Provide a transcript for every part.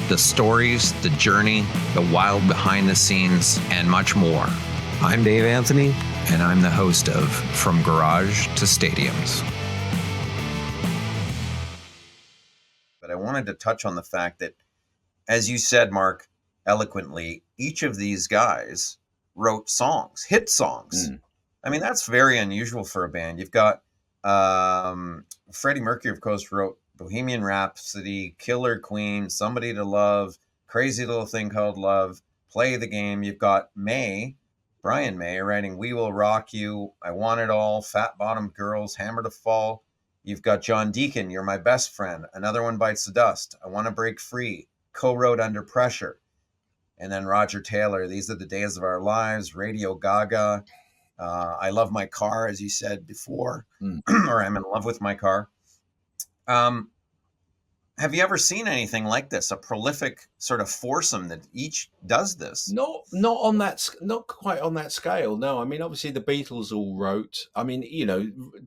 the stories, the journey, the wild behind the scenes, and much more. I'm Dave Anthony, and I'm the host of From Garage to Stadiums. But I wanted to touch on the fact that, as you said, Mark, eloquently, each of these guys wrote songs, hit songs. I mean, that's very unusual for a band. You've got Freddie Mercury, of course, wrote Bohemian Rhapsody, Killer Queen, Somebody to Love, Crazy Little Thing Called Love, Play the Game. You've got Brian May, writing We Will Rock You, I Want It All, Fat Bottom Girls, Hammer to Fall. You've got John Deacon, You're My Best Friend, Another One Bites the Dust, I Want to Break Free, co-wrote Under Pressure. And then Roger Taylor, These Are the Days of Our Lives, Radio Gaga, I Love My Car, as you said before, or I'm in love with my car. Have you ever seen anything like this? A prolific sort of foursome that each does this? Not quite on that scale. No, I mean, obviously the Beatles all wrote. I mean,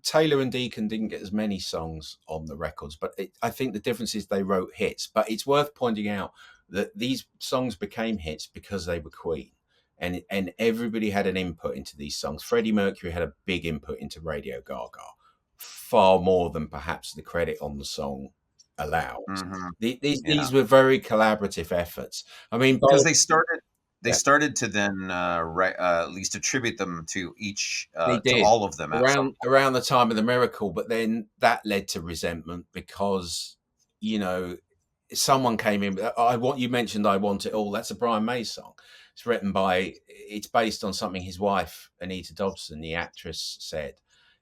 Taylor and Deacon didn't get as many songs on the records, but I think the difference is they wrote hits. But it's worth pointing out that these songs became hits because they were Queen, and everybody had an input into these songs. Freddie Mercury had a big input into Radio Gaga, far more than perhaps the credit on the song allowed. These were very collaborative efforts. I mean, because they started to then at least attribute them to each to all of them around the time of the Miracle, but then that led to resentment because someone came in. You mentioned I Want It All. That's a Brian May song. It's based on something his wife Anita Dobson, the actress, said.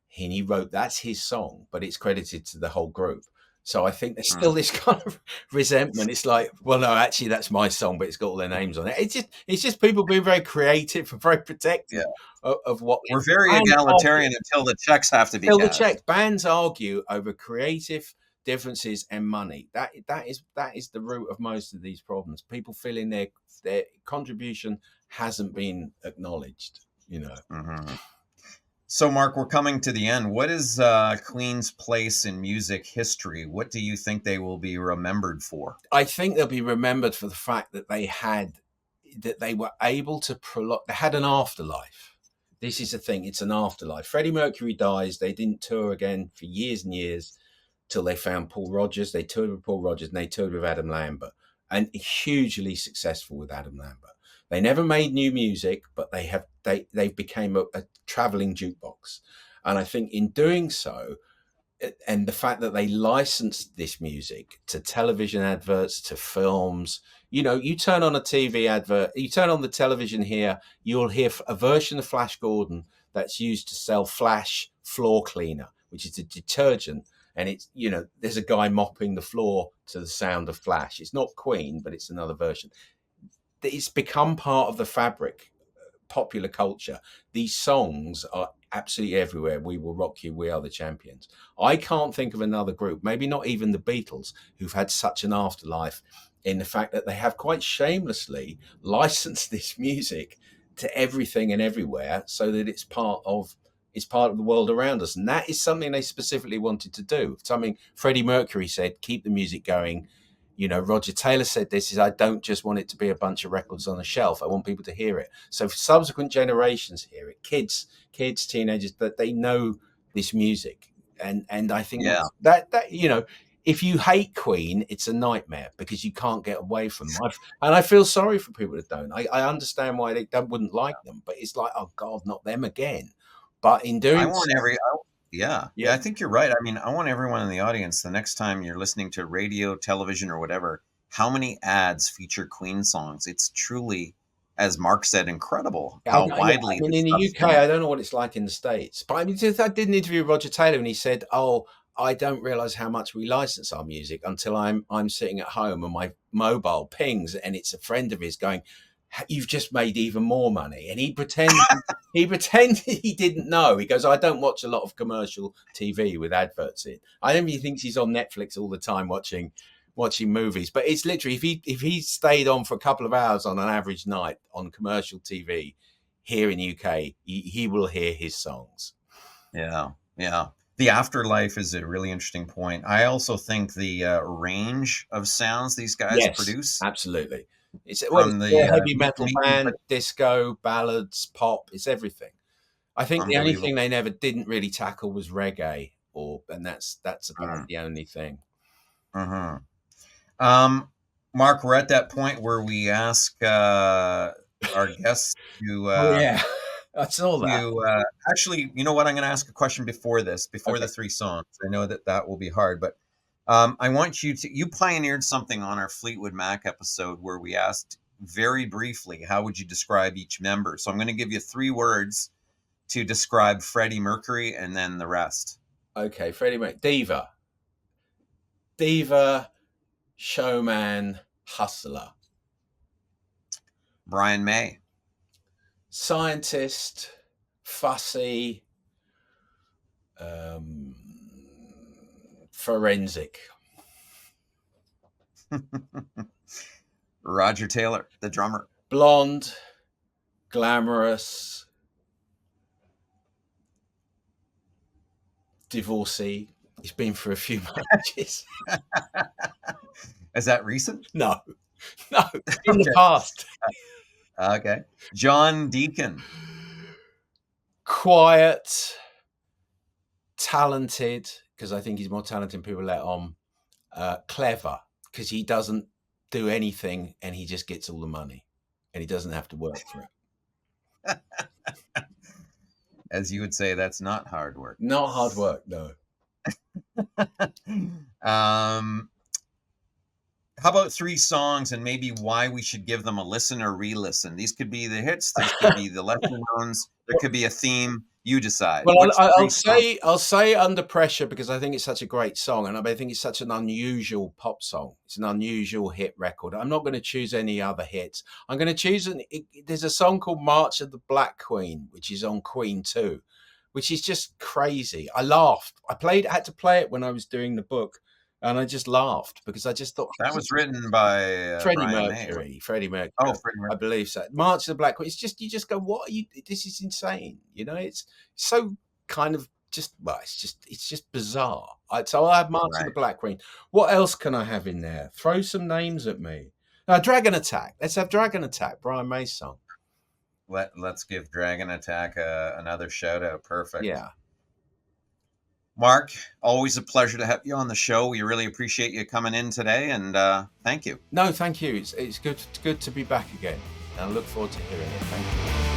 He wrote, that's his song, but it's credited to the whole group. So I think there's still this kind of resentment. It's like, well, no, actually, that's my song, but it's got all their names on it. It's just people being very creative and very protective of what we're very egalitarian until the checks have to be cashed. Until the checks, bands argue over creative differences and money. That is the root of most of these problems. People feeling their contribution hasn't been acknowledged. So, Mark, we're coming to the end. What is Queen's place in music history? What do you think they will be remembered for? I think they'll be remembered for the fact that they were able to prolong. They had an afterlife. This is the thing. It's an afterlife. Freddie Mercury dies. They didn't tour again for years and years till they found Paul Rodgers. They toured with Paul Rodgers and they toured with Adam Lambert, and hugely successful with Adam Lambert. They never made new music, but they became a traveling jukebox. And I think in doing so, and the fact that they licensed this music to television adverts, to films, you turn on a TV advert, you turn on the television here, you'll hear a version of Flash Gordon that's used to sell Flash floor cleaner, which is a detergent. And it's, there's a guy mopping the floor to the sound of Flash. It's not Queen, but it's another version. It's become part of the fabric, popular culture. These songs are absolutely everywhere. We Will Rock You, We Are the Champions. I can't think of another group, maybe not even the Beatles, who've had such an afterlife in the fact that they have quite shamelessly licensed this music to everything and everywhere so that it's part of the world around us. And that is something they specifically wanted to do. Something Freddie Mercury said, keep the music going. Roger Taylor said I don't just want it to be a bunch of records on a shelf. I want people to hear it. So subsequent generations hear it. Kids, teenagers, that they know this music. And I think that if you hate Queen, it's a nightmare because you can't get away from them. And I feel sorry for people that don't. I understand why they wouldn't like them, but it's like, oh God, not them again. But in doing I think you're right. I mean, I want everyone in the audience, the next time you're listening to radio, television, or whatever, how many ads feature Queen songs? It's truly, as Mark said, incredible how widely. I mean, in the UK, I don't know what it's like in the States, but I mean, I did an interview with Roger Taylor, and he said, "Oh, I don't realize how much we license our music until I'm sitting at home and my mobile pings, and it's a friend of his going, you've just made even more money." And he pretended he didn't know. He goes, I don't watch a lot of commercial TV with adverts in. I don't think he thinks he's on Netflix all the time watching movies. But it's literally, if he stayed on for a couple of hours on an average night on commercial TV here in the UK, he will hear his songs. Yeah. The Afterlife is a really interesting point. I also think the range of sounds these guys Yes, produce absolutely. It's from a the heavy me, metal me band, but disco, ballads, pop. It's everything. I think the only unbelievable. thing they never didn't really tackle was reggae, and that's about Mm, the only thing. mhm. Mark, we're at that point where we ask our guests to Oh yeah, I saw that. actually, you know what? I'm going to ask a question before this, before Okay. the three songs. I know that that will be hard, but I want you to. You pioneered something on our Fleetwood Mac episode where we asked very briefly, how would you describe each member? So I'm going to give you 3 words to describe Freddie Mercury, and then the rest. Okay, Freddie Mercury, diva, showman, hustler, Brian May, scientist, fussy, um, forensic, Roger Taylor, the drummer, blonde, glamorous, divorcee. He's been through a few marriages. is that recent? No, no, in the Okay, past. okay. John Deacon, Quiet, talented, because I think he's more talented than people let on. Clever, because he doesn't do anything and he just gets all the money and he doesn't have to work for it. as you would say, that's not hard work. Not hard work, no. um, how about 3 songs and maybe why we should give them a listen or re-listen? These could be the hits. These could be the lesser knowns. There could be a theme. You decide. Well, Which I'll 3 songs? I'll say Under Pressure because I think it's such a great song, and I think it's such an unusual pop song. It's an unusual hit record. I'm not going to choose any other hits. I'm going to choose there's a song called March of the Black Queen, which is on Queen 2, which is just crazy. I laughed. I had to play it when I was doing the book, and I just laughed because I just thought That was written by Freddie Brian May. Mercury. Freddie Mercury. Oh, Freddie I Mercury. believe so. March of the Black Queen. It's just you just go, what are you? This is insane. You know, it's so kind of it's just bizarre. So I have March of the Right. Black Queen. What else can I have in there? Throw some names at me. Dragon Attack. Let's have Dragon Attack. Brian May's song. Let's give Dragon Attack another shout out. Perfect. Yeah. Mark, always a pleasure to have you on the show. We really appreciate you coming in today, and thank you. No, thank you. It's good to be back again. And I look forward to hearing it. Thank you.